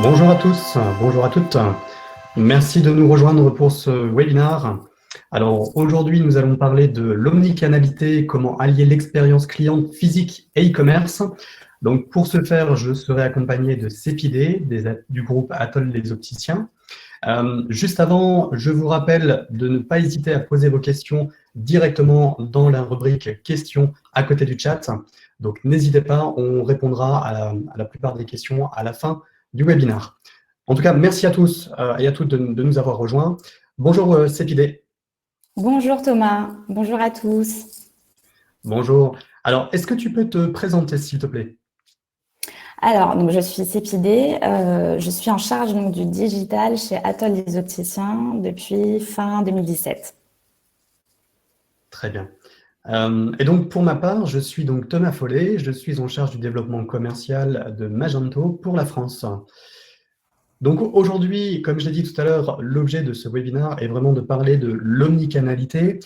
Bonjour à tous, bonjour à toutes. Merci de nous rejoindre pour ce webinaire. Alors aujourd'hui, nous allons parler de l'omnicanalité, comment allier l'expérience client physique et e-commerce. Donc pour ce faire, je serai accompagné de Cépidé, du groupe Atoll les opticiens. Juste avant, je vous rappelle de ne pas hésiter à poser vos questions directement dans la rubrique questions à côté du chat. Donc n'hésitez pas, on répondra à la plupart des questions à la fin du webinaire. En tout cas, merci à tous et à toutes de nous avoir rejoints. Bonjour Cépidé. Bonjour Thomas, bonjour à tous. Bonjour. Alors, est-ce que tu peux te présenter, s'il te plaît? Alors, donc, je suis Cépidé, je suis en charge donc, du digital chez Atoll les opticiens depuis fin 2017. Très bien. Et donc, pour ma part, je suis donc Thomas Follet, je suis en charge du développement commercial de Magento pour la France. Donc aujourd'hui, comme je l'ai dit tout à l'heure, l'objet de ce webinaire est vraiment de parler de l'omnicanalité.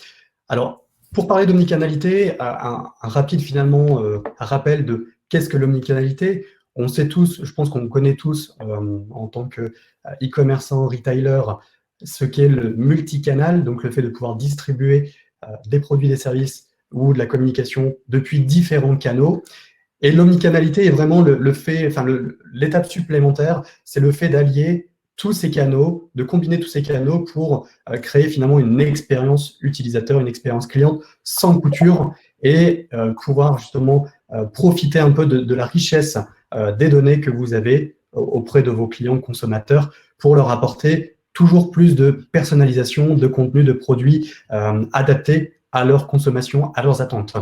Alors, pour parler d'omnicanalité, un rapide finalement rappel de qu'est-ce que l'omnicanalité. On sait tous, je pense qu'on connaît tous en tant que e-commerçant, retailer, ce qu'est le multicanal, donc le fait de pouvoir distribuer des produits, des services ou de la communication depuis différents canaux. Et l'omnicanalité est vraiment l'étape supplémentaire, c'est le fait d'allier tous ces canaux, de combiner tous ces canaux pour créer finalement une expérience utilisateur, une expérience cliente sans couture et pouvoir justement profiter un peu de la richesse des données que vous avez auprès de vos clients consommateurs pour leur apporter toujours plus de personnalisation, de contenu, de produits adaptés à leur consommation, à leurs attentes.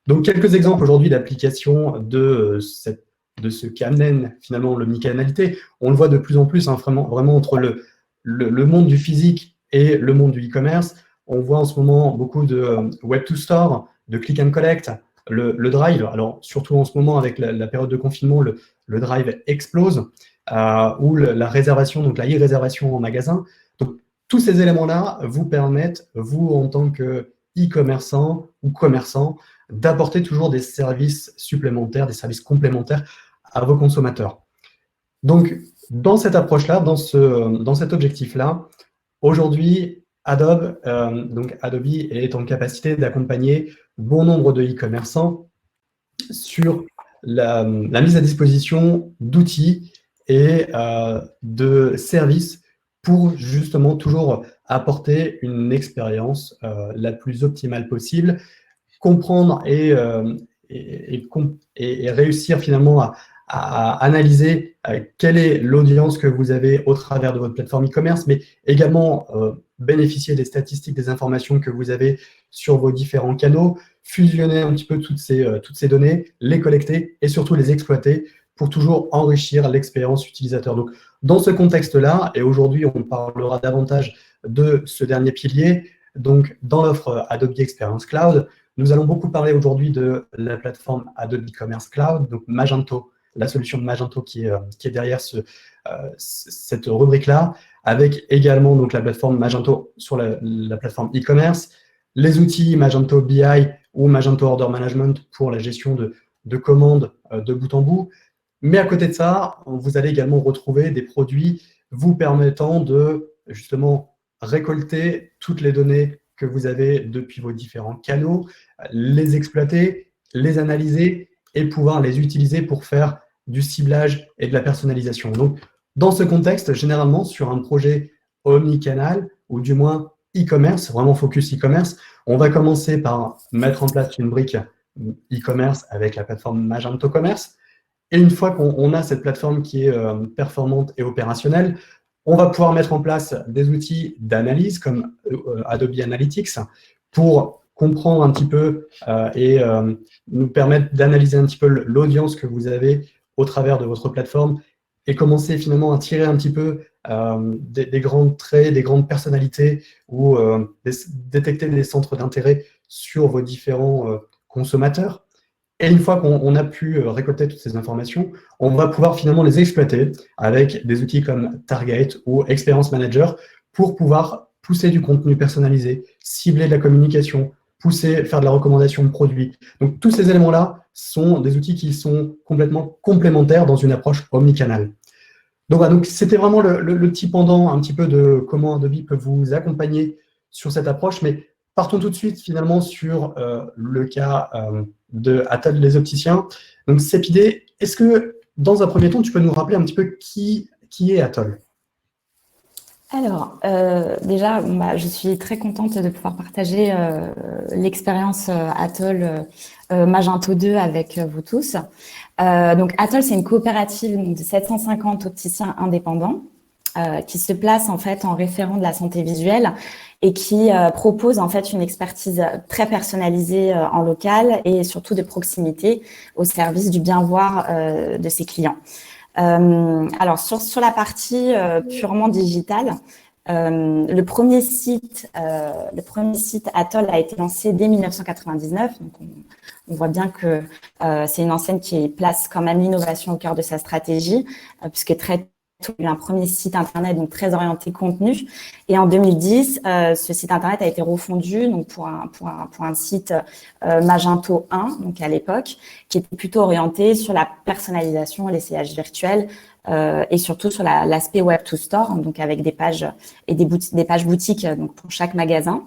Donc, quelques exemples aujourd'hui d'application de ce qu'amène finalement l'omnicanalité. On le voit de plus en plus, hein, vraiment entre le monde du physique et le monde du e-commerce. On voit en ce moment beaucoup de web to store, de click and collect, le drive. Alors, surtout en ce moment, avec la période de confinement, le drive explose, ou la réservation, donc la e-réservation en magasin. Donc, tous ces éléments-là vous permettent, vous, en tant que e-commerçant ou commerçant, d'apporter toujours des services supplémentaires, des services complémentaires à vos consommateurs. Donc, dans cette approche-là, dans cet objectif-là, aujourd'hui, Adobe est en capacité d'accompagner bon nombre de e-commerçants sur la mise à disposition d'outils et de services pour justement toujours apporter une expérience la plus optimale possible, comprendre et réussir finalement à analyser quelle est l'audience que vous avez au travers de votre plateforme e-commerce, mais également bénéficier des statistiques, des informations que vous avez sur vos différents canaux, fusionner un petit peu toutes ces données, les collecter et surtout les exploiter pour toujours enrichir l'expérience utilisateur. Donc, dans ce contexte-là, et aujourd'hui, on parlera davantage de ce dernier pilier, donc dans l'offre Adobe Experience Cloud, nous allons beaucoup parler aujourd'hui de la plateforme Adobe Commerce Cloud, donc Magento, la solution de Magento qui est derrière cette rubrique-là, avec également donc, la plateforme Magento sur la plateforme e-commerce, les outils Magento BI ou Magento Order Management pour la gestion de commandes de bout en bout. Mais à côté de ça, vous allez également retrouver des produits vous permettant de justement récolter toutes les données que vous avez depuis vos différents canaux, les exploiter, les analyser et pouvoir les utiliser pour faire du ciblage et de la personnalisation. Donc, dans ce contexte, généralement, sur un projet omnicanal, ou du moins e-commerce, vraiment focus e-commerce, on va commencer par mettre en place une brique e-commerce avec la plateforme Magento Commerce. Et une fois qu'on a cette plateforme qui est performante et opérationnelle, on va pouvoir mettre en place des outils d'analyse comme Adobe Analytics pour comprendre un petit peu et nous permettre d'analyser un petit peu l'audience que vous avez au travers de votre plateforme et commencer finalement à tirer un petit peu des grands traits, des grandes personnalités ou détecter des centres d'intérêt sur vos différents consommateurs. Et une fois qu'on a pu récolter toutes ces informations, on va pouvoir finalement les exploiter avec des outils comme Target ou Experience Manager pour pouvoir pousser du contenu personnalisé, cibler de la communication, faire de la recommandation de produits. Donc tous ces éléments-là sont des outils qui sont complètement complémentaires dans une approche omnicanal. Donc, voilà, donc c'était vraiment le petit pendant un petit peu de comment Adobe peut vous accompagner sur cette approche, mais partons tout de suite finalement sur le cas de Atoll les opticiens. Donc Cepidé, est-ce que dans un premier temps, tu peux nous rappeler un petit peu qui est Atoll? Alors, déjà, je suis très contente de pouvoir partager l'expérience Atoll Magento 2 avec vous tous. Donc, Atoll, c'est une coopérative donc, de 750 opticiens indépendants qui se place en fait en référent de la santé visuelle et qui propose en fait une expertise très personnalisée en local et surtout de proximité au service du bien-voir de ses clients. Alors sur la partie purement digitale, le premier site Atoll a été lancé dès 1999. Donc on voit bien que c'est une enseigne qui place quand même l'innovation au cœur de sa stratégie, puisque très tôt, il y a eu un premier site internet donc très orienté contenu. Et en 2010, ce site internet a été refondu donc pour un site Magento 1, donc à l'époque, qui était plutôt orienté sur la personnalisation et l'essayage virtuel et surtout sur l'aspect web to store, donc avec des pages et des pages boutiques donc pour chaque magasin.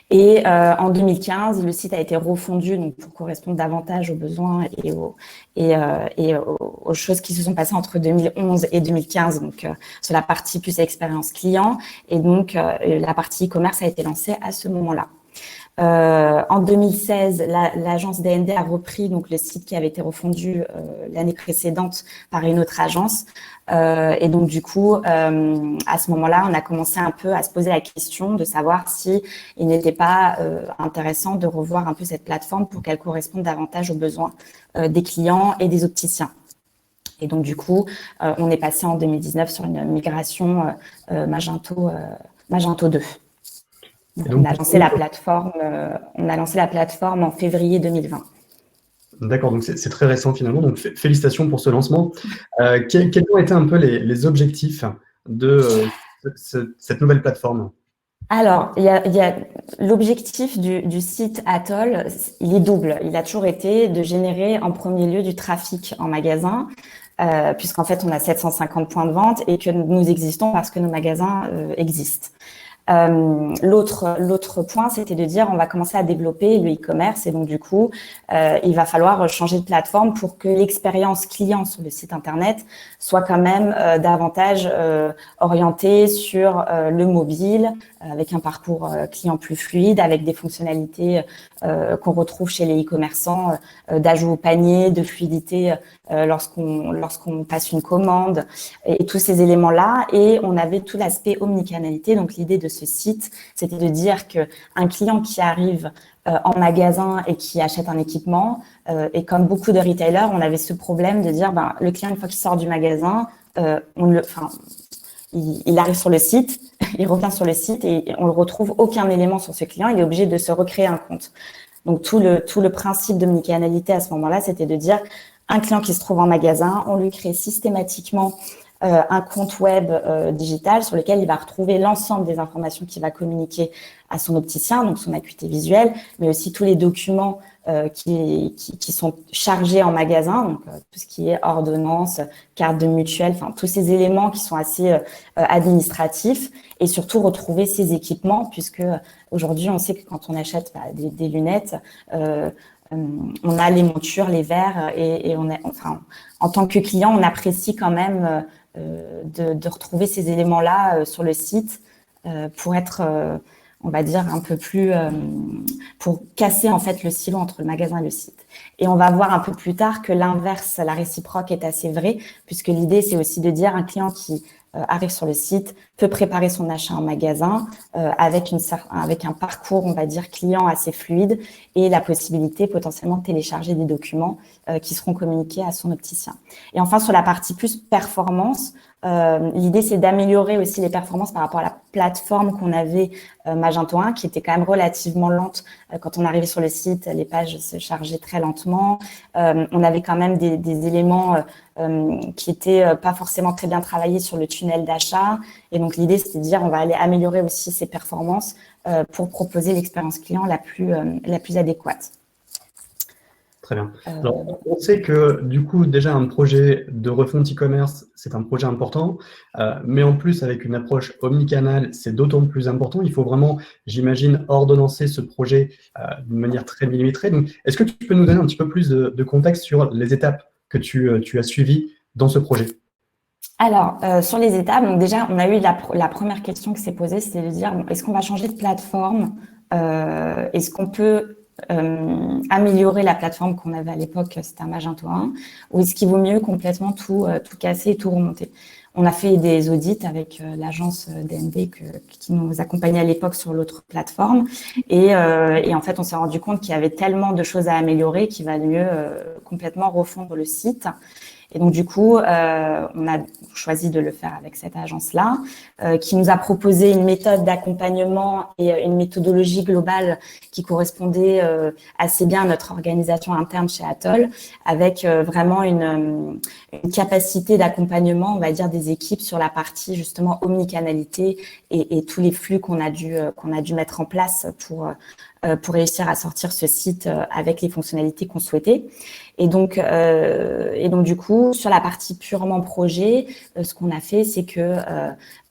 Et en 2015, le site a été refondu donc pour correspondre davantage aux besoins et aux choses qui se sont passées entre 2011 et 2015, donc sur la partie plus expérience client. Et donc, la partie e-commerce a été lancée à ce moment-là. En 2016, l'agence DND a repris donc le site qui avait été refondu l'année précédente par une autre agence. Et donc du coup, à ce moment-là, on a commencé un peu à se poser la question de savoir si il n'était pas intéressant de revoir un peu cette plateforme pour qu'elle corresponde davantage aux besoins des clients et des opticiens. Et donc du coup, on est passé en 2019 sur une migration Magento 2. Donc, Donc, on a lancé la plateforme en février 2020. d'accord, donc c'est très récent finalement, donc félicitations pour ce lancement. Quels ont été un peu les objectifs de cette nouvelle plateforme? Alors, l'objectif du site Atoll, il est double. Il a toujours été de générer en premier lieu du trafic en magasin, puisqu'en fait, on a 750 points de vente et que nous existons parce que nos magasins existent. L'autre point, c'était de dire on va commencer à développer le e-commerce et donc du coup, il va falloir changer de plateforme pour que l'expérience client sur le site internet soit quand même davantage orientée sur le mobile, avec un parcours client plus fluide, avec des fonctionnalités qu'on retrouve chez les e-commerçants, d'ajout au panier, de fluidité lorsqu'on passe une commande et tous ces éléments-là. Et on avait tout l'aspect omnicanalité. Donc l'idée de ce site, c'était de dire que un client qui arrive en magasin et qui achète un équipement, et comme beaucoup de retailers, on avait ce problème de dire le client, une fois qu'il sort du magasin, il arrive sur le site, il revient sur le site et on ne retrouve aucun élément sur ce client, il est obligé de se recréer un compte. Donc tout le principe d'omnicanalité à ce moment-là, c'était de dire un client qui se trouve en magasin, on lui crée systématiquement un compte web digital sur lequel il va retrouver l'ensemble des informations qu'il va communiquer à son opticien, donc son acuité visuelle, mais aussi tous les documents qui sont chargés en magasin, donc tout ce qui est ordonnance, carte de mutuelle, enfin tous ces éléments qui sont assez administratifs, et surtout retrouver ces équipements, puisque aujourd'hui on sait que quand on achète des lunettes, on a les montures, les verres, et en tant que client, on apprécie quand même de retrouver ces éléments-là sur le site pour être, on va dire, un peu plus, pour casser en fait le silo entre le magasin et le site. Et on va voir un peu plus tard que l'inverse, la réciproque est assez vraie, puisque l'idée c'est aussi de dire un client qui arrive sur le site peut préparer son achat en magasin avec un parcours, on va dire, client assez fluide et la possibilité potentiellement de télécharger des documents qui seront communiqués à son opticien. Et enfin, sur la partie plus performance, l'idée, c'est d'améliorer aussi les performances par rapport à la plateforme qu'on avait Magento 1, qui était quand même relativement lente. Quand on arrivait sur le site, les pages se chargeaient très lentement. On avait quand même des éléments qui étaient pas forcément très bien travaillés sur le tunnel d'achat. Et donc, l'idée, c'était de dire on va aller améliorer aussi ces performances pour proposer l'expérience client la plus adéquate. Très bien. Alors, on sait que du coup, déjà, un projet de refonte e-commerce, c'est un projet important, mais en plus, avec une approche omnicanal, c'est d'autant plus important. Il faut vraiment, j'imagine, ordonnancer ce projet d'une manière très millimétrée. Donc, est-ce que tu peux nous donner un petit peu plus de contexte sur les étapes que tu as suivies dans ce projet? Alors, sur les étapes, donc déjà, on a eu la première question qui s'est posée, c'était de dire, bon, est-ce qu'on va changer de plateforme? Est-ce qu'on peut améliorer la plateforme qu'on avait à l'époque, c'était un Magento 1, ou est-ce qu'il vaut mieux complètement tout casser et tout remonter? On a fait des audits avec l'agence DNB qui nous accompagnait à l'époque sur l'autre plateforme, et en fait, on s'est rendu compte qu'il y avait tellement de choses à améliorer qu'il valait mieux complètement refondre le site. Et donc, du coup, on a choisi de le faire avec cette agence-là, qui nous a proposé une méthode d'accompagnement et une méthodologie globale qui correspondait assez bien à notre organisation interne chez Atoll, avec vraiment une capacité d'accompagnement, on va dire, des équipes sur la partie justement omnicanalité et tous les flux qu'on a dû mettre en place pour réussir à sortir ce site avec les fonctionnalités qu'on souhaitait. Et donc, du coup, sur la partie purement projet, ce qu'on a fait, c'est que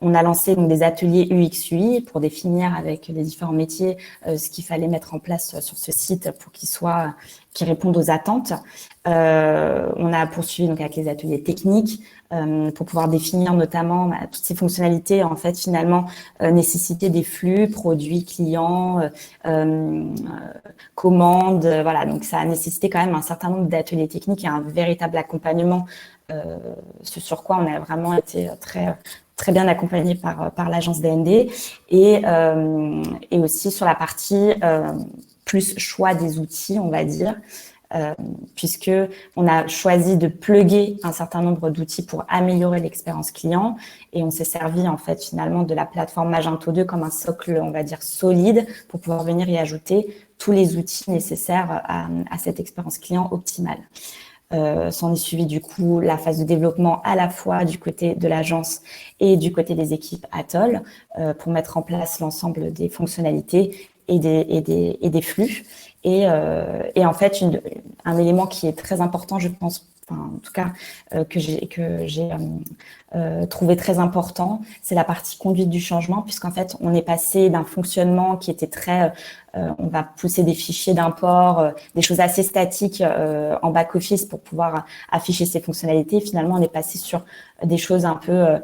on a lancé donc des ateliers UX/UI pour définir avec les différents métiers ce qu'il fallait mettre en place sur ce site pour qu'il réponde aux attentes. On a poursuivi donc avec les ateliers techniques pour pouvoir définir notamment toutes ces fonctionnalités, en fait, finalement, nécessiter des flux, produits, clients, commandes, voilà. Donc, ça a nécessité quand même un certain nombre d'ateliers techniques et un véritable accompagnement, sur quoi on a vraiment été très bien accompagné par l'agence DND et aussi sur la partie plus choix des outils, on va dire. Puisque on a choisi de plugger un certain nombre d'outils pour améliorer l'expérience client et on s'est servi en fait finalement de la plateforme Magento 2 comme un socle, on va dire, solide pour pouvoir venir y ajouter tous les outils nécessaires à cette expérience client optimale. S'en est suivi du coup la phase de développement à la fois du côté de l'agence et du côté des équipes Atoll pour mettre en place l'ensemble des fonctionnalités et des flux. Et en fait, un élément qui est très important, je pense, enfin, en tout cas, que j'ai trouvé très important, c'est la partie conduite du changement, puisqu'en fait, on est passé d'un fonctionnement qui était très, on va pousser des fichiers d'import, des choses assez statiques en back-office pour pouvoir afficher ces fonctionnalités. Finalement, on est passé sur des choses un peu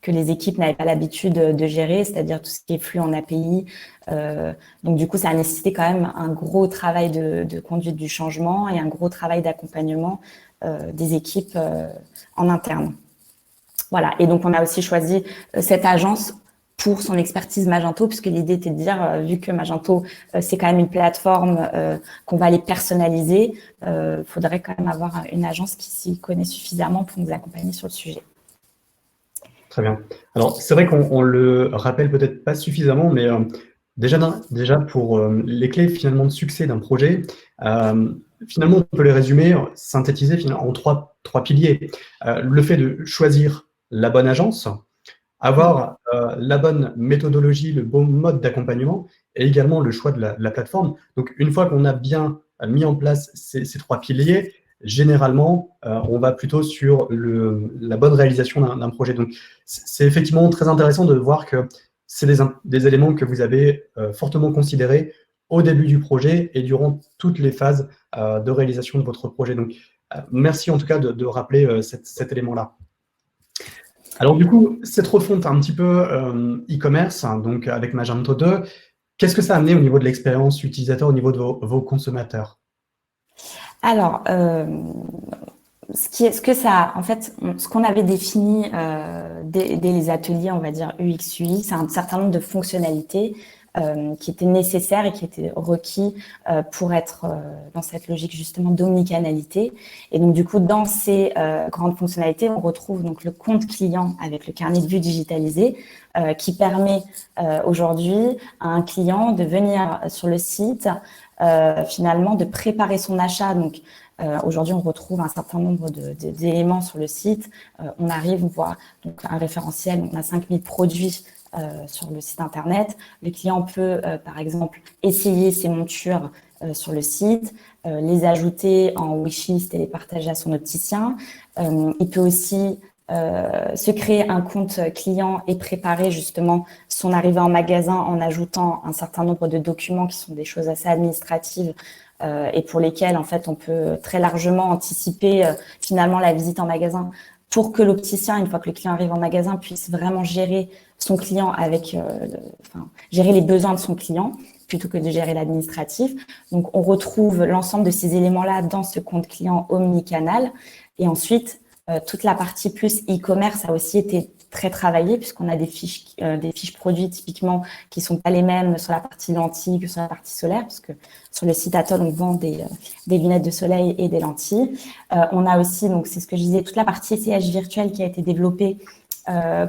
que les équipes n'avaient pas l'habitude de gérer, c'est-à-dire tout ce qui est flux en API. Donc, du coup, ça a nécessité quand même un gros travail de conduite du changement et un gros travail d'accompagnement des équipes en interne. Voilà. Et donc, on a aussi choisi cette agence pour son expertise Magento, puisque l'idée était de dire, vu que Magento, c'est quand même une plateforme qu'on va aller personnaliser, faudrait quand même avoir une agence qui s'y connaît suffisamment pour nous accompagner sur le sujet. Très bien. Alors, c'est vrai qu'on le rappelle peut-être pas suffisamment, mais déjà pour les clés finalement de succès d'un projet, finalement, on peut les résumer, synthétiser finalement en trois piliers. Le fait de choisir la bonne agence, avoir la bonne méthodologie, le bon mode d'accompagnement et également le choix de la plateforme. Donc, une fois qu'on a bien mis en place ces trois piliers, généralement, on va plutôt sur la bonne réalisation d'un projet. Donc, c'est effectivement très intéressant de voir que c'est des éléments que vous avez fortement considérés au début du projet et durant toutes les phases de réalisation de votre projet. Donc, merci en tout cas de rappeler cet élément-là. Alors du coup, cette refonte un petit peu e-commerce, hein, donc avec Magento 2, qu'est-ce que ça a amené au niveau de l'expérience utilisateur, au niveau de vos consommateurs? Alors, ce qu'on avait défini dès les ateliers, on va dire UX/UI, c'est un certain nombre de fonctionnalités qui étaient nécessaires et qui étaient requis pour être dans cette logique justement d'omnicanalité. Et donc du coup, dans ces grandes fonctionnalités, on retrouve donc le compte client avec le carnet de vue digitalisé qui permet aujourd'hui à un client de venir sur le site, finalement de préparer son achat. Donc aujourd'hui, on retrouve un certain nombre d'éléments sur le site. On arrive, on voit donc un référentiel, on a 5000 produits sur le site internet. Le client peut, par exemple, essayer ces montures sur le site, les ajouter en wishlist et les partager à son opticien. Il peut aussi se créer un compte client et préparer justement son arrivée en magasin en ajoutant un certain nombre de documents qui sont des choses assez administratives et pour lesquelles en fait on peut très largement anticiper finalement la visite en magasin pour que l'opticien, une fois que le client arrive en magasin, puisse vraiment gérer son client avec, gérer les besoins de son client plutôt que de gérer l'administratif. Donc, on retrouve l'ensemble de ces éléments-là dans ce compte client omnicanal. Et ensuite, toute la partie plus e-commerce a aussi été très travaillée puisqu'on a des fiches produits typiquement qui sont pas les mêmes sur la partie lentilles que sur la partie solaire, parce que sur le site Atoll, on vend des lunettes de soleil et des lentilles. On a aussi, donc c'est ce que je disais, toute la partie essayage virtuel qui a été développée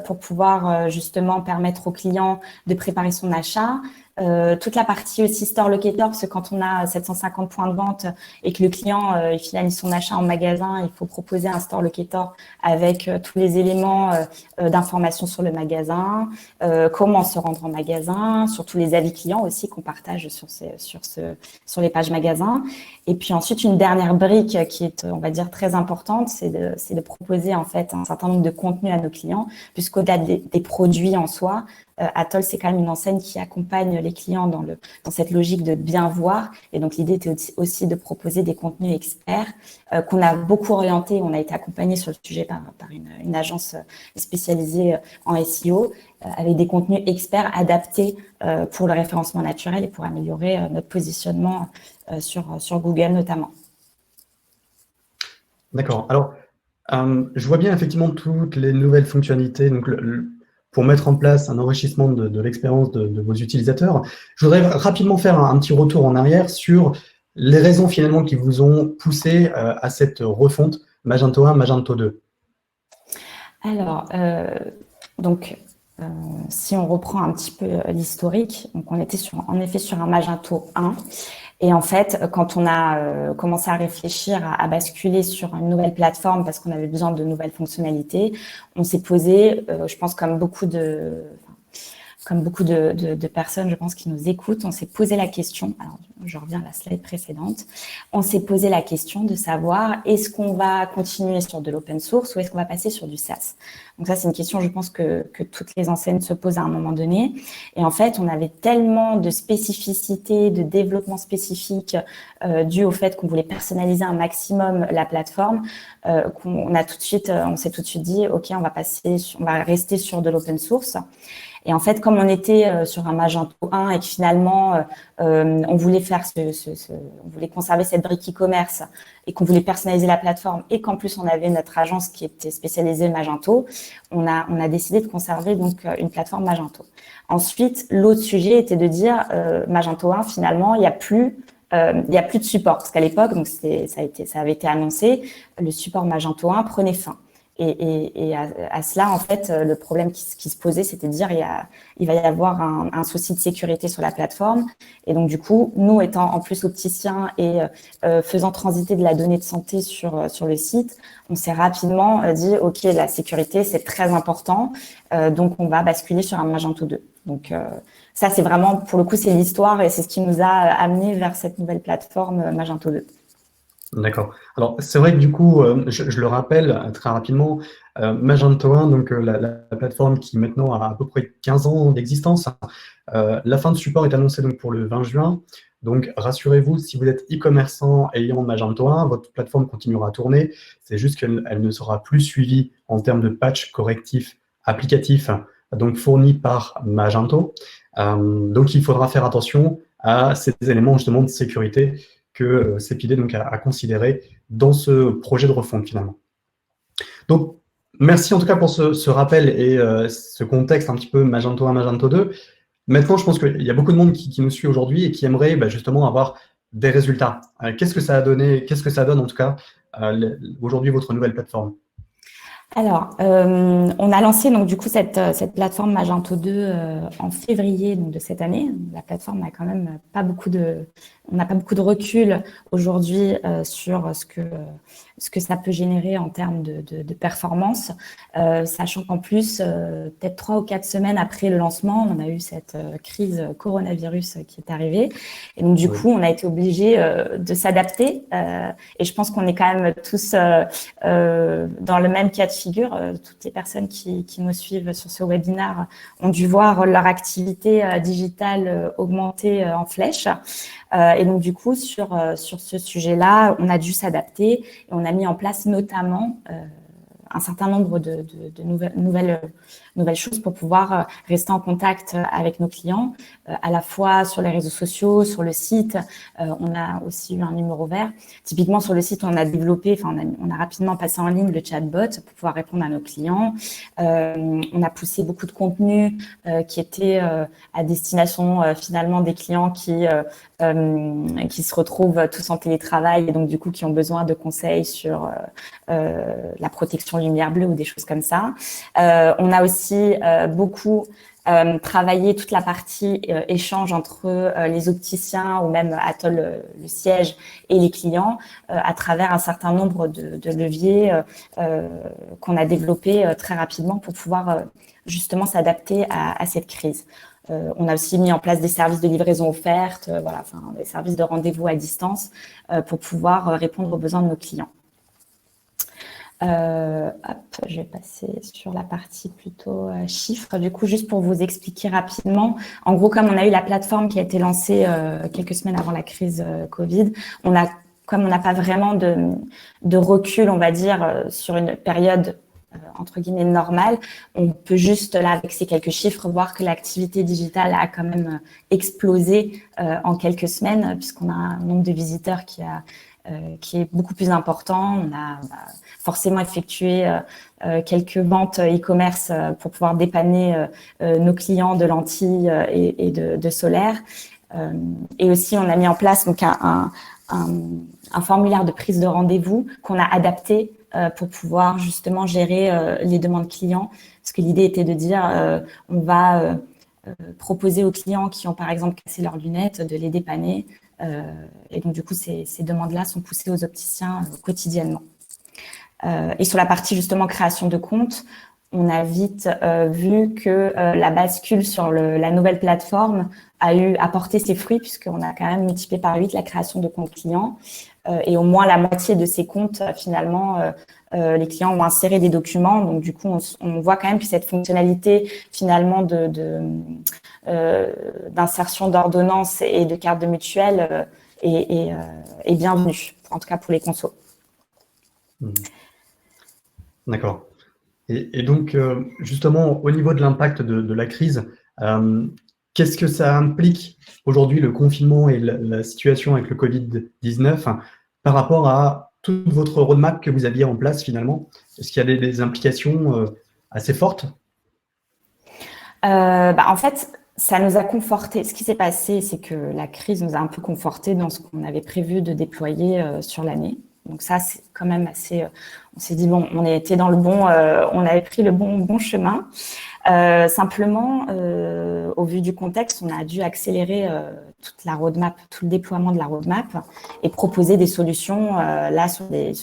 pour pouvoir justement permettre au client de préparer son achat. Toute la partie aussi store locator, parce que quand on a 750 points de vente et que le client il finalise son achat en magasin, il faut proposer un store locator avec tous les éléments d'information sur le magasin, comment se rendre en magasin, sur tous les avis clients aussi qu'on partage sur les pages magasins. Et puis ensuite, une dernière brique qui est, on va dire, très importante, c'est de proposer en fait un certain nombre de contenus à nos clients, puisqu'au-delà des produits en soi, Atoll, c'est quand même une enseigne qui accompagne les clients dans cette logique de bien voir. Et donc, l'idée était aussi de proposer des contenus experts qu'on a beaucoup orientés. On a été accompagné sur le sujet par une agence spécialisée en SEO avec des contenus experts adaptés pour le référencement naturel et pour améliorer notre positionnement sur Google notamment. D'accord. Alors, je vois bien effectivement toutes les nouvelles fonctionnalités. Donc, pour mettre en place un enrichissement de l'expérience de vos utilisateurs, je voudrais rapidement faire un petit retour en arrière sur les raisons finalement qui vous ont poussé à cette refonte Magento 1, Magento 2. Alors, si on reprend un petit peu l'historique, donc on était en effet sur un Magento 1. Et en fait, quand on a commencé à réfléchir à basculer sur une nouvelle plateforme parce qu'on avait besoin de nouvelles fonctionnalités, on s'est posé, je pense comme beaucoup de personnes, je pense, qui nous écoutent, on s'est posé la question, alors je reviens à la slide précédente, on s'est posé la question de savoir est-ce qu'on va continuer sur de l'open source ou est-ce qu'on va passer sur du SaaS? Donc ça, c'est une question, je pense, que toutes les enseignes se posent à un moment donné. Et en fait, on avait tellement de spécificités, de développement spécifique dû au fait qu'on voulait personnaliser un maximum la plateforme, on s'est tout de suite dit, OK, on va rester sur de l'open source. Et en fait, comme on était sur un Magento 1 et que finalement, on voulait on voulait conserver cette brique e-commerce et qu'on voulait personnaliser la plateforme et qu'en plus, on avait notre agence qui était spécialisée Magento, on a décidé de conserver donc une plateforme Magento. Ensuite, l'autre sujet était de dire Magento 1, finalement, il n'y a plus de support. Parce qu'à l'époque, donc ça avait été annoncé, le support Magento 1 prenait fin. Et à cela, en fait, le problème qui se posait, c'était de dire il va y avoir un souci de sécurité sur la plateforme. Et donc, du coup, nous étant en plus opticiens et faisant transiter de la donnée de santé sur le site, on s'est rapidement dit, OK, la sécurité, c'est très important. Donc, on va basculer sur un Magento 2. Donc, ça, c'est vraiment, pour le coup, c'est l'histoire et c'est ce qui nous a amené vers cette nouvelle plateforme Magento 2. D'accord. Alors, c'est vrai que du coup, je le rappelle très rapidement, Magento 1, donc la plateforme qui maintenant a à peu près 15 ans d'existence, la fin de support est annoncée donc pour le 20 juin. Donc, rassurez-vous, si vous êtes e-commerçant ayant Magento 1, votre plateforme continuera à tourner. C'est juste qu'elle ne sera plus suivie en termes de patch correctifs applicatifs, donc fournis par Magento. Donc, il faudra faire attention à ces éléments justement de sécurité que Cepide donc a considéré dans ce projet de refonte finalement. Donc, merci en tout cas pour ce rappel et ce contexte un petit peu Magento 1, Magento 2. Maintenant, je pense qu'il y a beaucoup de monde qui nous suit aujourd'hui et qui aimerait justement avoir des résultats. Qu'est-ce que ça a donné, qu'est-ce que ça donne en tout cas aujourd'hui votre nouvelle plateforme? Alors, on a lancé donc du coup cette plateforme Magento 2 en février donc, de cette année. La plateforme n'a quand même pas beaucoup on n'a pas beaucoup de recul aujourd'hui sur ce que ça peut générer en termes de performance, sachant qu'en plus, peut-être 3 ou 4 semaines après le lancement, on a eu cette crise coronavirus qui est arrivée. Et donc du coup, on a été obligé de s'adapter. Et je pense qu'on est quand même tous dans le même cas de figure. Toutes les personnes qui nous suivent sur ce webinaire ont dû voir leur activité digitale augmenter en flèche. Et donc, du coup, sur ce sujet-là, on a dû s'adapter et on a mis en place notamment un certain nombre de nouvelles choses pour pouvoir rester en contact avec nos clients, à la fois sur les réseaux sociaux, sur le site. On a aussi eu un numéro vert. Typiquement, sur le site, on a développé, on a rapidement passé en ligne le chatbot pour pouvoir répondre à nos clients. On a poussé beaucoup de contenu qui était à destination finalement des clients qui se retrouvent tous en télétravail et donc du coup qui ont besoin de conseils sur la protection lumière bleue ou des choses comme ça. On a aussi beaucoup travaillé toute la partie échange entre les opticiens ou même Atoll, le siège, et les clients à travers un certain nombre de leviers qu'on a développés très rapidement pour pouvoir justement s'adapter à cette crise. On a aussi mis en place des services de livraison offertes, des services de rendez-vous à distance pour pouvoir répondre aux besoins de nos clients. Je vais passer sur la partie plutôt chiffres. Du coup, juste pour vous expliquer rapidement, en gros, comme on a eu la plateforme qui a été lancée quelques semaines avant la crise Covid, comme on n'a pas vraiment de recul, on va dire, sur une période entre guillemets normale, on peut juste là avec ces quelques chiffres voir que l'activité digitale a quand même explosé en quelques semaines puisqu'on a un nombre de visiteurs qui est beaucoup plus important. On a forcément effectué quelques ventes e-commerce pour pouvoir dépanner nos clients de lentilles et de solaire. Et aussi, on a mis en place donc un formulaire de prise de rendez-vous qu'on a adapté pour pouvoir justement gérer les demandes clients. Parce que l'idée était de dire, on va proposer aux clients qui ont par exemple cassé leurs lunettes de les dépanner. Et donc, du coup, ces demandes-là sont poussées aux opticiens quotidiennement. Et sur la partie justement création de compte, on a vite vu que la bascule sur la nouvelle plateforme a porté ses fruits puisqu'on a quand même multiplié par 8 la création de comptes clients. Et au moins la moitié de ces comptes, finalement, les clients ont inséré des documents. Donc, du coup, on voit quand même que cette fonctionnalité, finalement, d'insertion d'ordonnance et de carte de mutuelle est bienvenue, en tout cas pour les consos. D'accord. Et donc, justement, au niveau de l'impact de la crise, qu'est-ce que ça implique aujourd'hui, le confinement et la situation avec le Covid-19, par rapport à toute votre roadmap que vous aviez en place finalement? Est-ce qu'il y a des implications assez fortes? En fait, ça nous a conforté. Ce qui s'est passé, c'est que la crise nous a un peu conforté dans ce qu'on avait prévu de déployer sur l'année. Donc ça, c'est quand même assez. On s'est dit bon, on était dans le bon, on avait pris le bon chemin. Simplement, au vu du contexte, on a dû accélérer toute la roadmap, tout le déploiement de la roadmap et proposer des solutions là sur les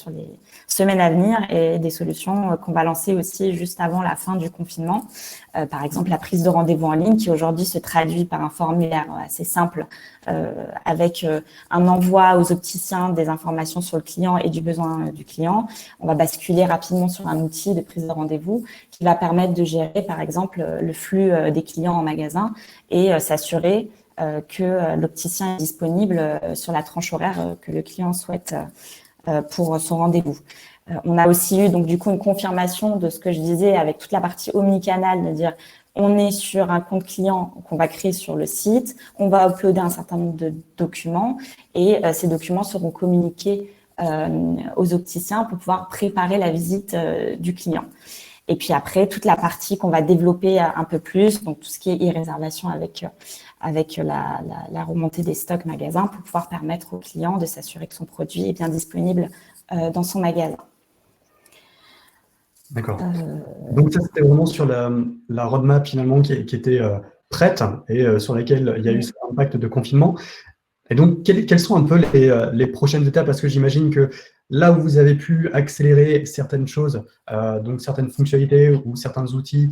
semaines à venir et des solutions qu'on va lancer aussi juste avant la fin du confinement. Par exemple, la prise de rendez-vous en ligne qui aujourd'hui se traduit par un formulaire assez simple avec un envoi aux opticiens des informations sur le client et du besoin du client. On va basculer rapidement sur un outil de prise de rendez-vous qui va permettre de gérer, par exemple, le flux des clients en magasin et s'assurer que l'opticien est disponible sur la tranche horaire que le client souhaite pour son rendez-vous. On a aussi eu donc du coup une confirmation de ce que je disais avec toute la partie omnicanal, de dire on est sur un compte client qu'on va créer sur le site, on va uploader un certain nombre de documents et ces documents seront communiqués aux opticiens pour pouvoir préparer la visite du client. Et puis après, toute la partie qu'on va développer un peu plus, donc tout ce qui est e-réservation avec la remontée des stocks magasins pour pouvoir permettre au client de s'assurer que son produit est bien disponible dans son magasin. D'accord. Donc ça, c'était vraiment sur la roadmap finalement qui était prête et sur laquelle il y a eu cet impact de confinement. Et donc, quelles sont un peu les prochaines étapes? Parce que j'imagine que là où vous avez pu accélérer certaines choses, donc certaines fonctionnalités ou certains outils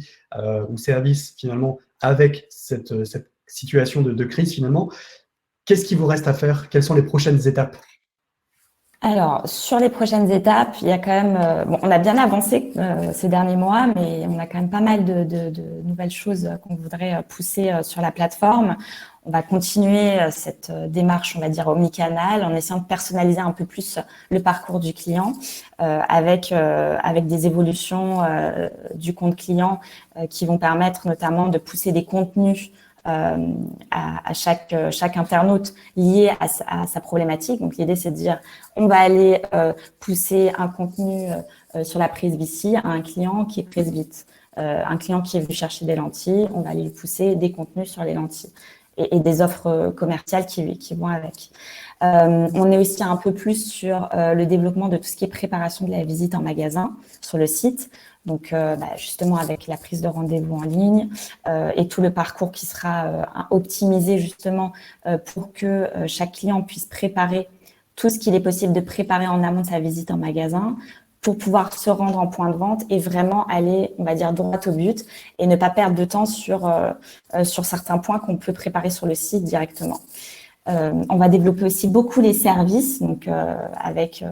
ou services finalement avec cette situation de crise finalement, qu'est-ce qui vous reste à faire? Quelles sont les prochaines étapes? Alors, sur les prochaines étapes, il y a quand même, bon, on a bien avancé ces derniers mois, mais on a quand même pas mal de nouvelles choses qu'on voudrait pousser sur la plateforme. On va continuer cette démarche, on va dire, omnicanal, en essayant de personnaliser un peu plus le parcours du client, avec des évolutions du compte client qui vont permettre notamment de pousser des contenus à chaque internaute lié à sa problématique. Donc l'idée, c'est de dire, on va aller pousser un contenu sur la presbytie à un client qui est presbyte. Un client qui est venu chercher des lentilles, on va aller lui pousser des contenus sur les lentilles et des offres commerciales qui vont avec. On est aussi un peu plus sur le développement de tout ce qui est préparation de la visite en magasin sur le site. Donc, justement, avec la prise de rendez-vous en ligne et tout le parcours qui sera optimisé justement pour que chaque client puisse préparer tout ce qu'il est possible de préparer en amont de sa visite en magasin pour pouvoir se rendre en point de vente et vraiment aller, on va dire, droit au but et ne pas perdre de temps sur certains points qu'on peut préparer sur le site directement. On va développer aussi beaucoup les services, donc avec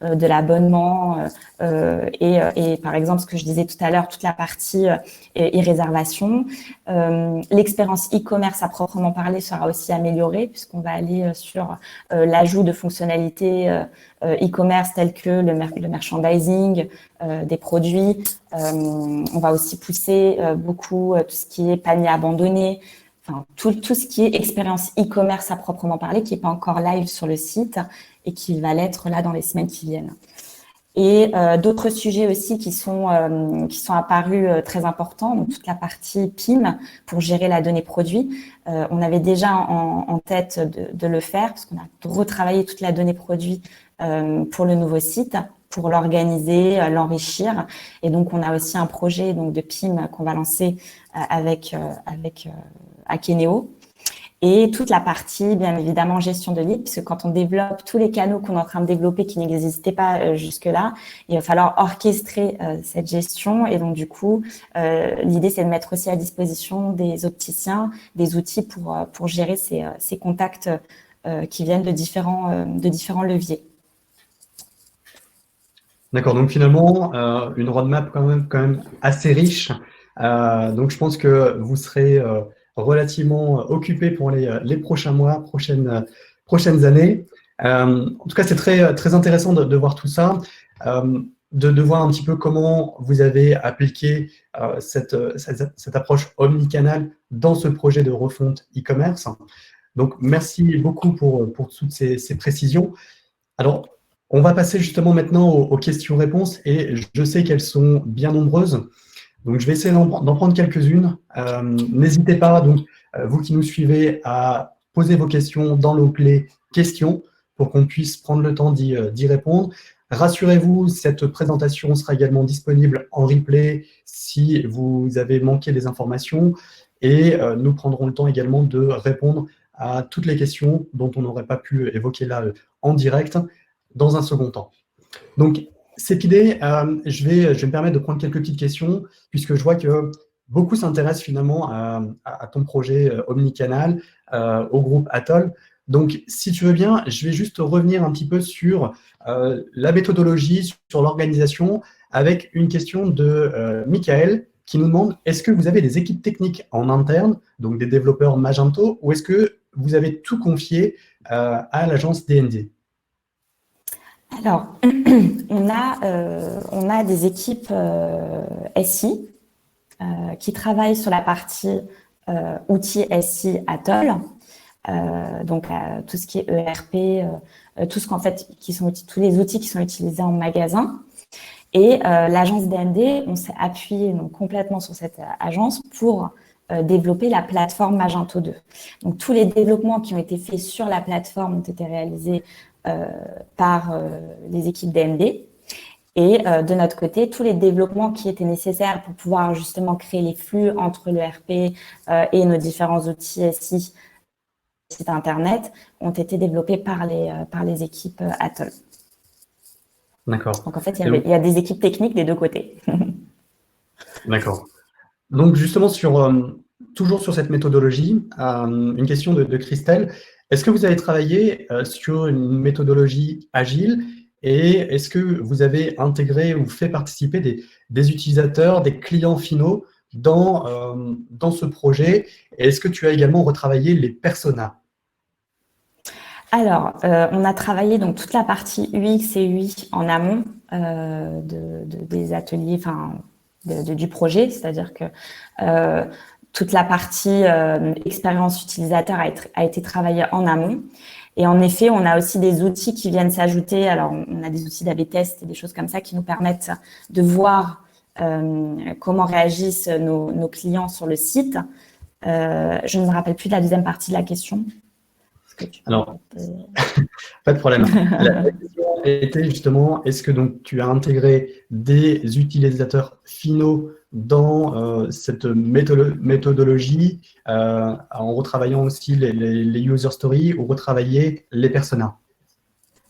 de l'abonnement et par exemple, ce que je disais tout à l'heure, toute la partie e-réservation. L'expérience e-commerce à proprement parler sera aussi améliorée puisqu'on va aller sur l'ajout de fonctionnalités e-commerce telles que le merchandising des produits. On va aussi pousser beaucoup tout ce qui est panier abandonné. Enfin, tout ce qui est expérience e-commerce à proprement parler, qui n'est pas encore live sur le site et qui va l'être là dans les semaines qui viennent. Et d'autres sujets aussi qui sont apparus très importants, donc toute la partie PIM pour gérer la donnée produit. On avait déjà en tête de le faire parce qu'on a retravaillé toute la donnée produit pour le nouveau site, pour l'organiser, l'enrichir. Et donc, on a aussi un projet donc de PIM qu'on va lancer avec Akeneo. Et toute la partie, bien évidemment, gestion de lead, puisque quand on développe tous les canaux qu'on est en train de développer qui n'existaient pas jusque-là, il va falloir orchestrer cette gestion. Et donc, du coup, l'idée, c'est de mettre aussi à disposition des opticiens des outils pour gérer ces contacts qui viennent de différents leviers. D'accord, donc finalement, une roadmap quand même assez riche. Donc je pense que vous serez relativement occupé pour les prochains mois, prochaines années. En tout cas, c'est très intéressant de voir tout ça, de voir un petit peu comment vous avez appliqué cette approche omnicanal dans ce projet de refonte e-commerce. Donc merci beaucoup pour toutes ces précisions. Alors, on va passer justement maintenant aux questions-réponses et je sais qu'elles sont bien nombreuses. Donc, je vais essayer d'en prendre quelques-unes. N'hésitez pas, donc, vous qui nous suivez, à poser vos questions dans l'onglet « Questions » pour qu'on puisse prendre le temps d'y répondre. Rassurez-vous, cette présentation sera également disponible en replay si vous avez manqué des informations et nous prendrons le temps également de répondre à toutes les questions dont on n'aurait pas pu évoquer là en direct dans un second temps. Donc, cette idée, je vais me permettre de prendre quelques petites questions, puisque je vois que beaucoup s'intéressent finalement à ton projet omnicanal, au groupe Atoll. Donc, si tu veux bien, je vais juste revenir un petit peu sur la méthodologie, sur l'organisation, avec une question de Michael, qui nous demande, est-ce que vous avez des équipes techniques en interne, donc des développeurs Magento, ou est-ce que vous avez tout confié à l'agence DND? Alors, on a des équipes SI qui travaillent sur la partie outils SI Atoll, donc tout ce qui est ERP, tout ce qu'en fait tous les outils qui sont utilisés en magasin. Et l'agence DND, on s'est appuyé donc complètement sur cette agence pour développer la plateforme Magento 2. Donc tous les développements qui ont été faits sur la plateforme ont été réalisés par les équipes DND. Et de notre côté, tous les développements qui étaient nécessaires pour pouvoir justement créer les flux entre le RP et nos différents outils SI, site internet, ont été développés par les équipes Atoll. D'accord. Donc en fait, il y a des équipes techniques des deux côtés. D'accord. Donc justement, toujours sur cette méthodologie, une question de Christelle. Est-ce que vous avez travaillé sur une méthodologie agile et est-ce que vous avez intégré ou fait participer des utilisateurs, des clients finaux dans ce projet? Et est-ce que tu as également retravaillé les personas? Alors, on a travaillé donc toute la partie UX et UI en amont des ateliers, enfin du projet, c'est-à-dire que toute la partie expérience utilisateur a été travaillée en amont. Et en effet, on a aussi des outils qui viennent s'ajouter. Alors, on a des outils d'A/B test et des choses comme ça qui nous permettent de voir comment réagissent nos clients sur le site. Je ne me rappelle plus de la deuxième partie de la question. Alors, pas de problème. La question était justement, est-ce que donc tu as intégré des utilisateurs finaux dans cette méthodologie en retravaillant aussi les user stories ou retravailler les personas?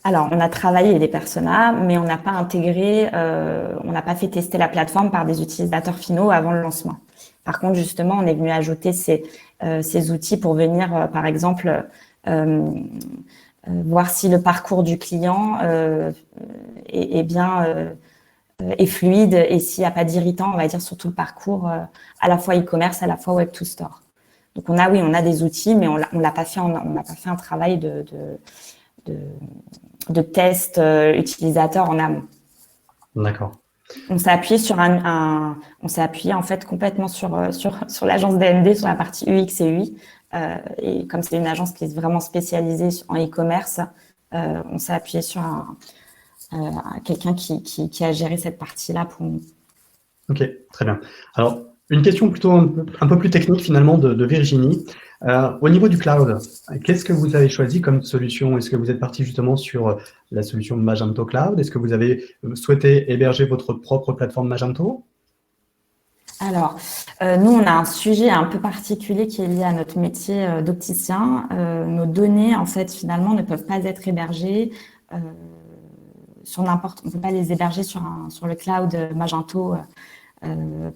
Alors, on a travaillé les personas, mais on n'a pas intégré, on n'a pas fait tester la plateforme par des utilisateurs finaux avant le lancement. Par contre, justement, on est venu ajouter ces outils pour venir, par exemple, voir si le parcours du client est fluide et s'il n'y a pas d'irritant, on va dire, sur tout le parcours, à la fois e-commerce, à la fois web to store. Donc, on a des outils, mais on n'a pas fait un travail de test utilisateur en amont. D'accord. On s'est appuyé en fait complètement sur l'agence DND, sur la partie UX et UI. Et comme c'est une agence qui est vraiment spécialisée en e-commerce, on s'est appuyé sur quelqu'un qui a géré cette partie-là pour nous. Ok, très bien. Alors, une question plutôt un peu plus technique finalement de Virginie. Au niveau du cloud, qu'est-ce que vous avez choisi comme solution? Est-ce que vous êtes parti justement sur la solution Magento Cloud? Est-ce que vous avez souhaité héberger votre propre plateforme Magento? Alors, nous, on a un sujet un peu particulier qui est lié à notre métier d'opticien. Nos données, en fait, finalement, ne peuvent pas être hébergées on ne peut pas les héberger sur le cloud Magento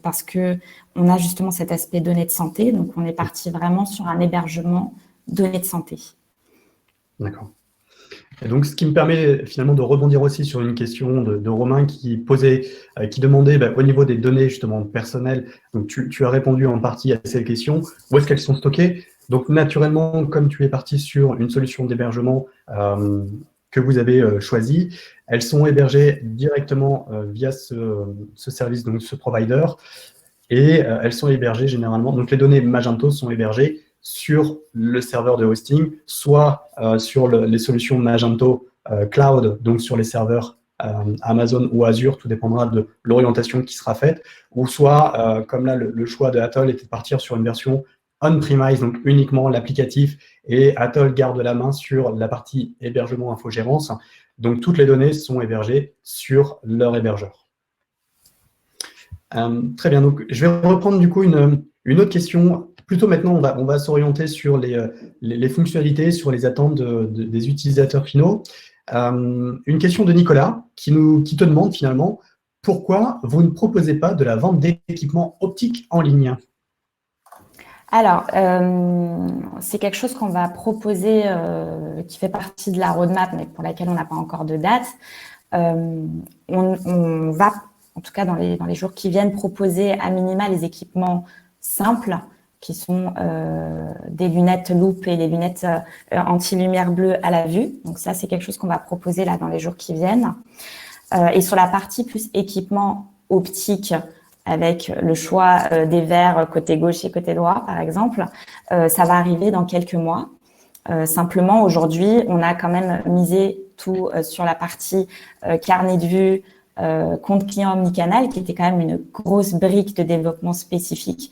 parce que on a justement cet aspect données de santé. Donc, on est parti vraiment sur un hébergement données de santé. D'accord. Et donc, ce qui me permet finalement de rebondir aussi sur une question de Romain qui demandait au niveau des données justement personnelles, donc tu as répondu en partie à cette question, où est-ce qu'elles sont stockées? Donc naturellement, comme tu es parti sur une solution d'hébergement que vous avez choisie, elles sont hébergées directement via ce service, donc ce provider, et elles sont hébergées généralement, donc les données Magento sont hébergées sur le serveur de hosting, soit sur les solutions Magento Cloud, donc sur les serveurs Amazon ou Azure, tout dépendra de l'orientation qui sera faite, ou soit, comme là, le choix de Atoll était de partir sur une version on-premise, donc uniquement l'applicatif, et Atoll garde la main sur la partie hébergement infogérance. Donc, toutes les données sont hébergées sur leur hébergeur. Très bien, donc je vais reprendre du coup une autre question. Plutôt maintenant, on va s'orienter sur les fonctionnalités, sur les attentes des utilisateurs finaux. Une question de Nicolas qui te demande finalement pourquoi vous ne proposez pas de la vente d'équipements optiques en ligne? Alors, c'est quelque chose qu'on va proposer, qui fait partie de la roadmap, mais pour laquelle on n'a pas encore de date. On va, en tout cas dans les jours qui viennent, proposer à minima les équipements simples, qui sont des lunettes loupe et les lunettes anti-lumière bleue à la vue. Donc ça, c'est quelque chose qu'on va proposer là dans les jours qui viennent. Et sur la partie plus équipement optique, avec le choix des verres côté gauche et côté droit, par exemple, ça va arriver dans quelques mois. Simplement, aujourd'hui, on a quand même misé tout sur la partie carnet de vue, compte client omnicanal, qui était quand même une grosse brique de développement spécifique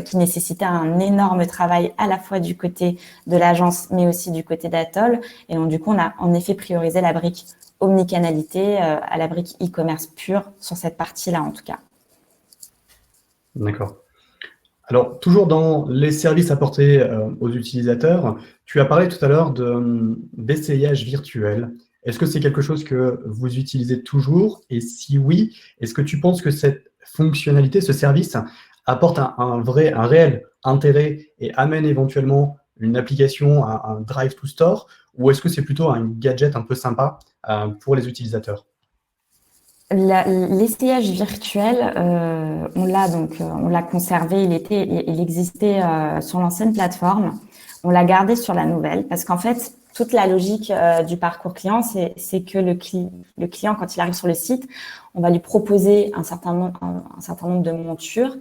qui nécessitait un énorme travail à la fois du côté de l'agence, mais aussi du côté d'Atoll. Et donc, du coup, on a en effet priorisé la brique omnicanalité à la brique e-commerce pure sur cette partie-là, en tout cas. D'accord. Alors, toujours dans les services apportés aux utilisateurs, tu as parlé tout à l'heure d'essayage virtuel. Est-ce que c'est quelque chose que vous utilisez toujours? Et si oui, est-ce que tu penses que cette fonctionnalité, ce service, apporte un réel intérêt et amène éventuellement une application, un drive to store, ou est-ce que c'est plutôt un gadget un peu sympa pour les utilisateurs? L'essayage virtuel, on l'a conservé, il existait sur l'ancienne plateforme. On l'a gardé sur la nouvelle parce qu'en fait, toute la logique du parcours client, c'est que le client, quand il arrive sur le site, on va lui proposer un certain nombre de montures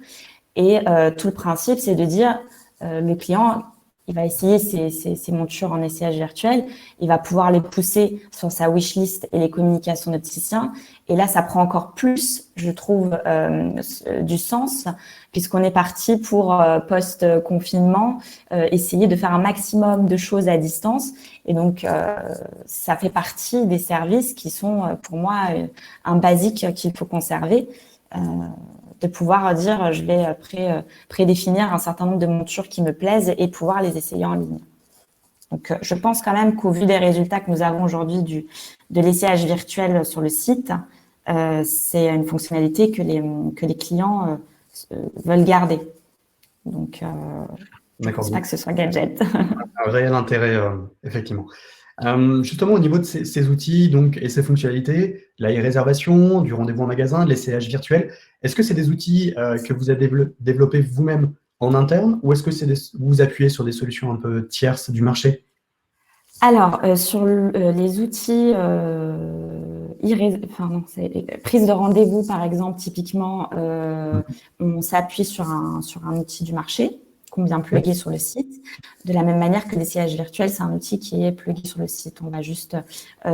et tout le principe, c'est de dire le client, il va essayer ces montures en essayage virtuel, il va pouvoir les pousser sur sa wishlist et les communications d'opticien. Et là, ça prend encore plus, je trouve, du sens, puisqu'on est parti pour, post-confinement, essayer de faire un maximum de choses à distance. Et donc, ça fait partie des services qui sont, pour moi, un basique qu'il faut conserver. De pouvoir dire je vais prédéfinir un certain nombre de montures qui me plaisent et pouvoir les essayer en ligne. Donc, je pense quand même qu'au vu des résultats que nous avons aujourd'hui de l'essayage virtuel sur le site, c'est une fonctionnalité que les clients veulent garder. Donc, je ne pense pas que ce soit gadget. Un réel intérêt, effectivement. Justement, au niveau de ces outils donc, et ces fonctionnalités, la réservation, du rendez-vous en magasin, de l'essayage virtuel, est-ce que c'est des outils que vous avez développés vous-même en interne ou est-ce que vous vous appuyez sur des solutions un peu tierces du marché? Alors, sur les outils prise de rendez-vous, par exemple, typiquement, on s'appuie sur un outil du marché qu'on vient plugger sur le site. De la même manière que l'essayage virtuel, c'est un outil qui est plugué sur le site. On va juste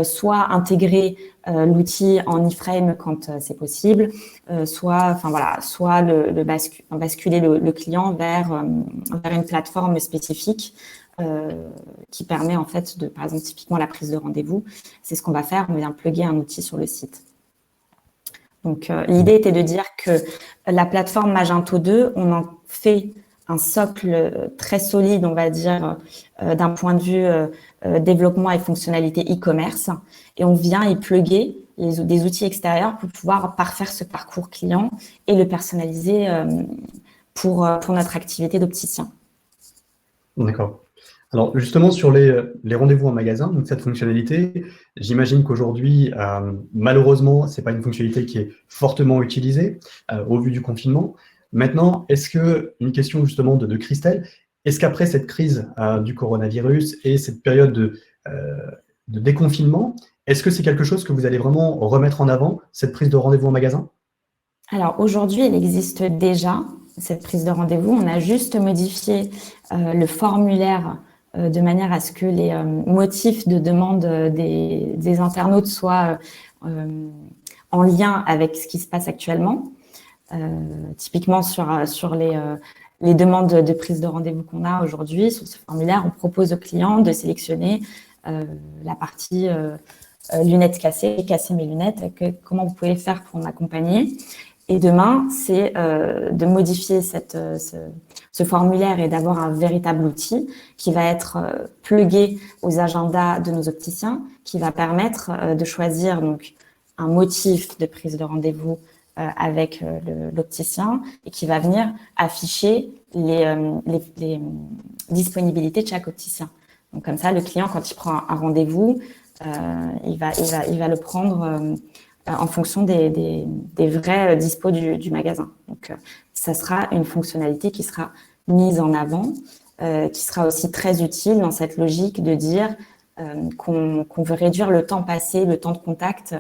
soit intégrer l'outil en iframe quand c'est possible, soit basculer le client vers une plateforme spécifique qui permet en fait par exemple, typiquement la prise de rendez-vous. C'est ce qu'on va faire, on vient plugger un outil sur le site. Donc, l'idée était de dire que la plateforme Magento 2, on en fait un socle très solide, on va dire, d'un point de vue développement et fonctionnalité e-commerce. Et on vient y plugger des outils extérieurs pour pouvoir parfaire ce parcours client et le personnaliser pour notre activité d'opticien. D'accord. Alors justement sur les rendez-vous en magasin, donc cette fonctionnalité, j'imagine qu'aujourd'hui, malheureusement, c'est pas une fonctionnalité qui est fortement utilisée au vu du confinement. Maintenant, est-ce que, une question justement de Christelle, est-ce qu'après cette crise du coronavirus et cette période de déconfinement, est-ce que c'est quelque chose que vous allez vraiment remettre en avant, cette prise de rendez-vous en magasin? Alors aujourd'hui, il existe déjà cette prise de rendez-vous. On a juste modifié le formulaire de manière à ce que les motifs de demande des internautes soient en lien avec ce qui se passe actuellement. Typiquement sur les demandes de prise de rendez-vous qu'on a aujourd'hui, sur ce formulaire, on propose aux clients de sélectionner la partie lunettes cassées, casser mes lunettes, comment vous pouvez faire pour m'accompagner. Et demain, c'est de modifier ce formulaire et d'avoir un véritable outil qui va être plugué aux agendas de nos opticiens, qui va permettre de choisir donc un motif de prise de rendez-vous avec l'opticien et qui va venir afficher les disponibilités de chaque opticien. Donc comme ça, le client, quand il prend un rendez-vous, il va le prendre en fonction des vrais dispos du magasin. Donc, ça sera une fonctionnalité qui sera mise en avant, qui sera aussi très utile dans cette logique de dire qu'on veut réduire le temps passé, le temps de contact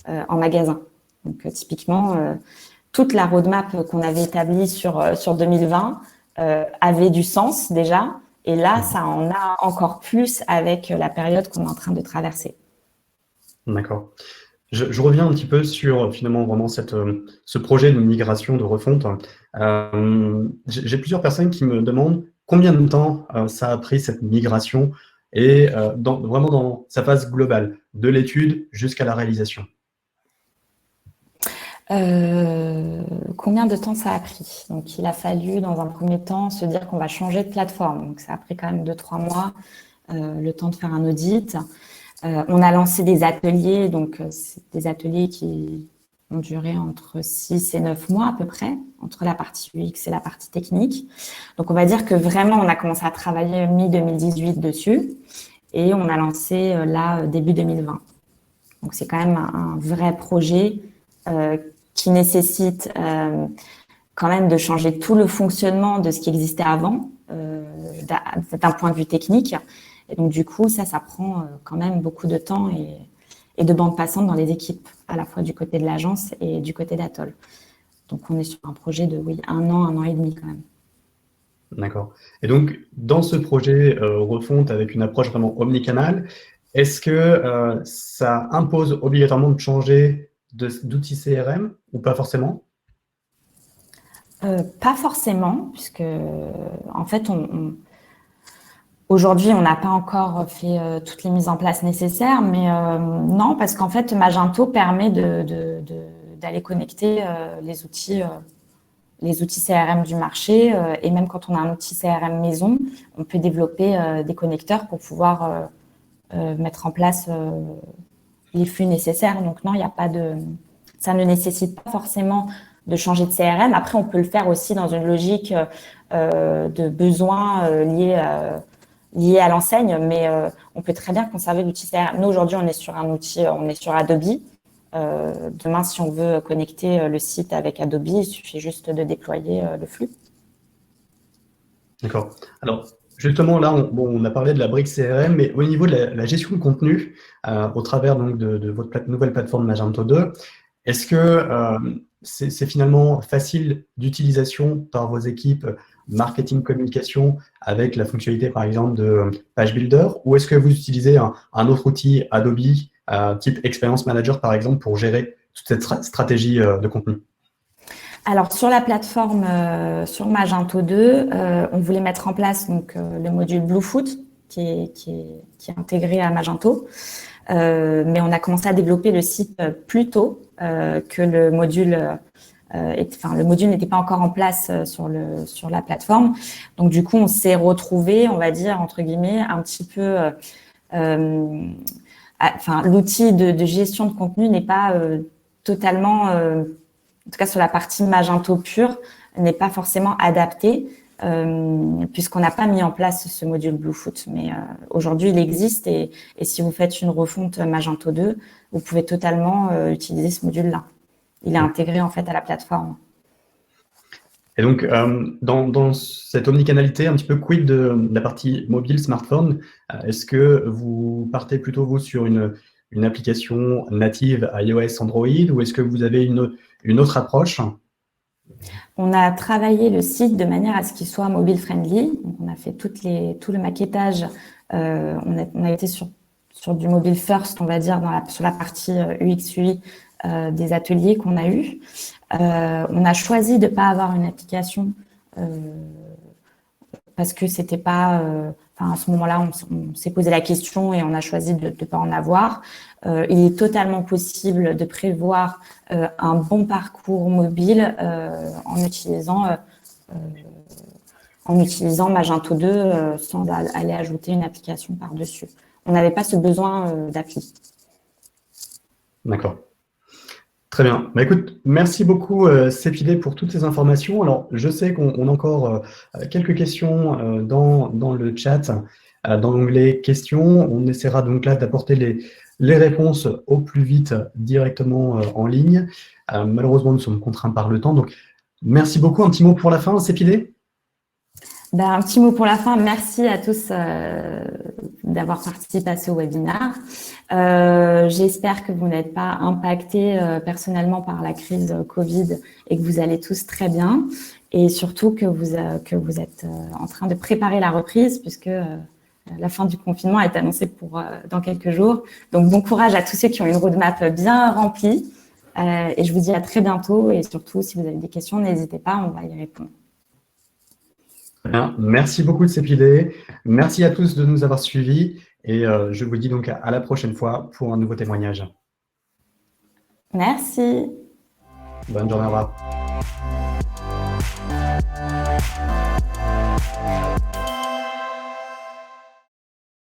en magasin. Donc, typiquement, toute la roadmap qu'on avait établie sur 2020 avait du sens déjà. Et là, ça en a encore plus avec la période qu'on est en train de traverser. D'accord. Je reviens un petit peu sur finalement vraiment ce projet de migration, de refonte. J'ai plusieurs personnes qui me demandent combien de temps ça a pris cette migration et vraiment dans sa phase globale, de l'étude jusqu'à la réalisation. Combien de temps ça a pris? Donc, il a fallu, dans un premier temps, se dire qu'on va changer de plateforme. Donc, ça a pris quand même 2-3 mois, le temps de faire un audit. On a lancé des ateliers, donc c'est des ateliers qui ont duré entre 6 et 9 mois à peu près, entre la partie UX et la partie technique. Donc, on va dire que vraiment, on a commencé à travailler mi-2018 dessus et on a lancé là début 2020. Donc, c'est quand même un vrai projet qui nécessite quand même de changer tout le fonctionnement de ce qui existait avant, d'un point de vue technique. Et donc, du coup, ça prend quand même beaucoup de temps et de bande passante dans les équipes, à la fois du côté de l'agence et du côté d'Atoll. Donc, on est sur un projet de, oui, un an et demi quand même. D'accord. Et donc, dans ce projet refonte avec une approche vraiment omnicanal, est-ce que ça impose obligatoirement de changer d'outil CRM ou pas forcément? Pas forcément, puisque en fait, aujourd'hui, on n'a pas encore fait toutes les mises en place nécessaires, mais non, parce qu'en fait, Magento permet d'aller connecter les outils CRM du marché. Et même quand on a un outil CRM maison, on peut développer des connecteurs pour pouvoir mettre en place les flux nécessaires. Donc non, il n'y a pas ça ne nécessite pas forcément de changer de CRM. Après, on peut le faire aussi dans une logique de besoins liés à l'enseigne, mais on peut très bien conserver l'outil CRM. Nous, aujourd'hui, on est sur un outil, on est sur Adobe. Demain, si on veut connecter le site avec Adobe, il suffit juste de déployer le flux. D'accord. Alors, justement, là, on a parlé de la brique CRM, mais au niveau de la gestion de contenu, au travers donc, de votre nouvelle plateforme Magento 2, est-ce que c'est finalement facile d'utilisation par vos équipes marketing communication avec la fonctionnalité, par exemple, de Page Builder, ou est-ce que vous utilisez un autre outil Adobe, type Experience Manager, par exemple, pour gérer toute cette stratégie de contenu? Alors, sur la plateforme, sur Magento 2, on voulait mettre en place donc, le module Bluefoot qui est intégré à Magento. Mais on a commencé à développer le site plus tôt que le module. Le module n'était pas encore en place sur la plateforme. Donc, du coup, on s'est retrouvé, on va dire, entre guillemets, un petit peu. L'outil de gestion de contenu n'est pas totalement, en tout cas sur la partie Magento pure, n'est pas forcément adapté. Puisqu'on n'a pas mis en place ce module Bluefoot. Mais aujourd'hui, il existe et si vous faites une refonte Magento 2, vous pouvez totalement utiliser ce module-là. Il est intégré en fait à la plateforme. Et donc, dans cette omnicanalité, un petit peu quid de la partie mobile, smartphone, est-ce que vous partez plutôt, vous, sur une application native iOS, Android, ou est-ce que vous avez une autre approche? On a travaillé le site de manière à ce qu'il soit mobile friendly. Donc, on a fait tout le maquettage. On a été sur du mobile first, on va dire, sur la partie UX UI des ateliers qu'on a eus. On a choisi de ne pas avoir une application parce que c'était pas. À ce moment-là, on s'est posé la question et on a choisi de ne pas en avoir. Il est totalement possible de prévoir un bon parcours mobile en utilisant Magento 2 sans aller ajouter une application par-dessus. On n'avait pas ce besoin d'appli. D'accord. Très bien. Bah, écoute, merci beaucoup, Cépidé, pour toutes ces informations. Alors, je sais qu'on a encore quelques questions dans le chat, dans l'onglet questions. On essaiera donc là d'apporter les réponses au plus vite directement en ligne. Malheureusement, nous sommes contraints par le temps. Donc, merci beaucoup. Un petit mot pour la fin, Cépidé? Un petit mot pour la fin. Merci à tous d'avoir participé à ce webinaire. J'espère que vous n'êtes pas impactés personnellement par la crise Covid et que vous allez tous très bien. Et surtout que vous êtes en train de préparer la reprise puisque La fin du confinement est annoncée pour dans quelques jours. Donc, bon courage à tous ceux qui ont une roadmap bien remplie. Et je vous dis à très bientôt. Et surtout, si vous avez des questions, n'hésitez pas, on va y répondre. Bien. Merci beaucoup de s'épiler. Merci à tous de nous avoir suivis. Et je vous dis donc à la prochaine fois pour un nouveau témoignage. Merci. Bonne journée, au revoir.